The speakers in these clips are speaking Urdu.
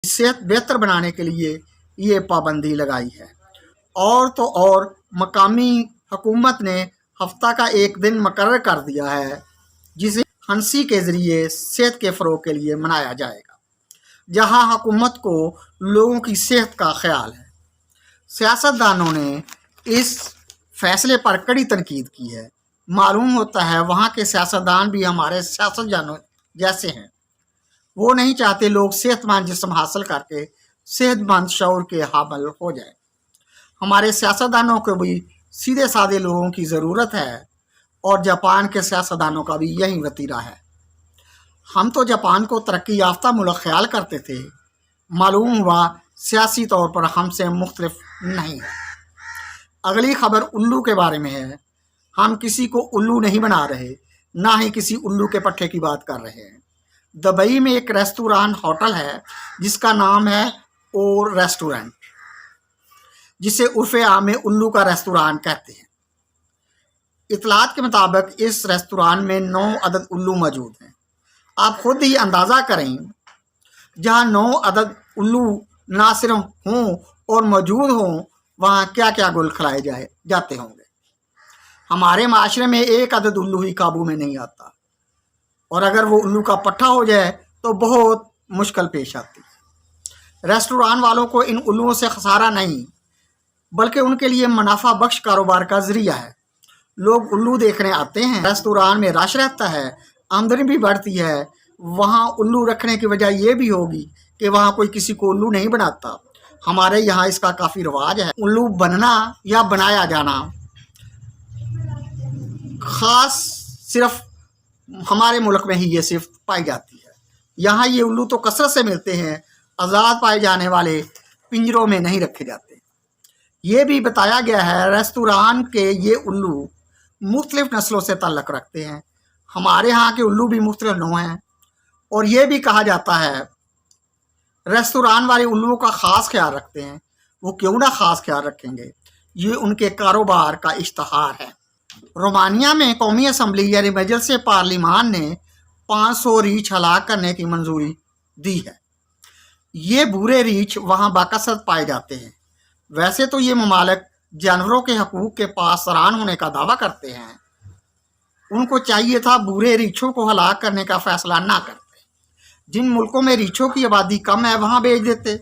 صحت بہتر بنانے کے لیے یہ پابندی لگائی ہے۔ اور تو اور مقامی حکومت نے ہفتہ کا ایک دن مقرر کر دیا ہے جسے ہنسی کے ذریعے صحت کے فروغ کے لیے منایا جائے گا، جہاں حکومت کو لوگوں کی صحت کا خیال ہے۔ سیاستدانوں نے اس فیصلے پر کڑی تنقید کی ہے۔ معلوم ہوتا ہے وہاں کے سیاستدان بھی ہمارے سیاستدانوں جیسے ہیں، وہ نہیں چاہتے لوگ صحت مند جسم حاصل کر کے صحت مند شعور کے حامل ہو جائیں۔ ہمارے سیاستدانوں کو بھی سیدھے سادے لوگوں کی ضرورت ہے، اور جاپان کے سیاستدانوں کا بھی یہی وتیرہ ہے۔ ہم تو جاپان کو ترقی یافتہ ملک خیال کرتے تھے، معلوم ہوا سیاسی طور پر ہم سے مختلف نہیں ہے۔ اگلی خبر الو کے بارے میں ہے۔ ہم کسی کو الو نہیں بنا رہے، نہ ہی کسی الو کے پٹھے کی بات کر رہے ہیں۔ دبئی میں ایک ریستوران ہوٹل ہے جس کا نام ہے اور ریسٹورنٹ، جسے عرف عام میں الو کا ریستوران کہتے ہیں۔ اطلاعات کے مطابق اس ریستوران میں 9 عدد الو موجود ہیں۔ آپ خود ہی اندازہ کریں، جہاں 9 عدد الو نہ صرف ہوں اور موجود ہوں، وہاں کیا کیا گل کھلائے جاتے ہوں گے۔ ہمارے معاشرے میں 1 عدد الو ہی قابو میں نہیں آتا، اور اگر وہ الو کا پٹھا ہو جائے تو بہت مشکل پیش آتی ہے۔ ریسٹوران والوں کو ان الوؤں سے خسارہ نہیں، بلکہ ان کے لیے منافع بخش کاروبار کا ذریعہ ہے۔ لوگ الو دیکھنے آتے ہیں، ریستوران میں رش رہتا ہے، آمدنی بھی بڑھتی ہے۔ وہاں الو رکھنے کی وجہ یہ بھی ہوگی کہ وہاں کوئی کسی کو الو نہیں بناتا۔ ہمارے یہاں اس کا کافی رواج ہے۔ الو بننا یا بنایا جانا خاص صرف ہمارے ملک میں ہی یہ صرف پائی جاتی ہے۔ یہاں یہ الو تو کثرت سے ملتے ہیں، آزاد پائے جانے والے پنجروں میں نہیں رکھے جاتے۔ یہ بھی بتایا گیا ہے ریستوران کے یہ الو مختلف نسلوں سے تعلق رکھتے ہیں۔ ہمارے ہاں کے الو بھی مختلف نوع ہیں، اور یہ بھی کہا جاتا ہے ریستوران والے الوؤں کا خاص خیال رکھتے ہیں۔ وہ کیوں نہ خاص خیال رکھیں گے، یہ ان کے کاروبار کا اشتہار ہے۔ رومانیہ میں قومی اسمبلی یعنی مجلس پارلیمان نے 500 ریچھ ہلاک کرنے کی منظوری دی ہے۔ یہ بورے ریچھ وہاں باکثرت پائے جاتے ہیں۔ ویسے تو یہ ممالک جانوروں کے حقوق کے پاسداران ہونے کا دعویٰ کرتے ہیں، ان کو چاہیے تھا بورے ریچھوں کو ہلاک کرنے کا فیصلہ نہ کرتے، جن ملکوں میں ریچھوں کی آبادی کم ہے وہاں بھیج دیتے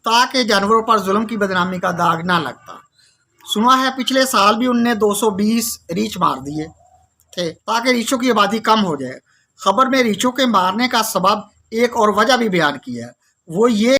تاکہ جانوروں پر ظلم کی بدنامی کا داغ نہ لگتا۔ سنا ہے پچھلے سال بھی ان نے 220 ریچھ مار دیے تھے تاکہ ریچھوں کی آبادی کم ہو جائے۔ خبر میں ریچھوں کے مارنے کا سبب ایک اور وجہ بھی بیان کی ہے، وہ یہ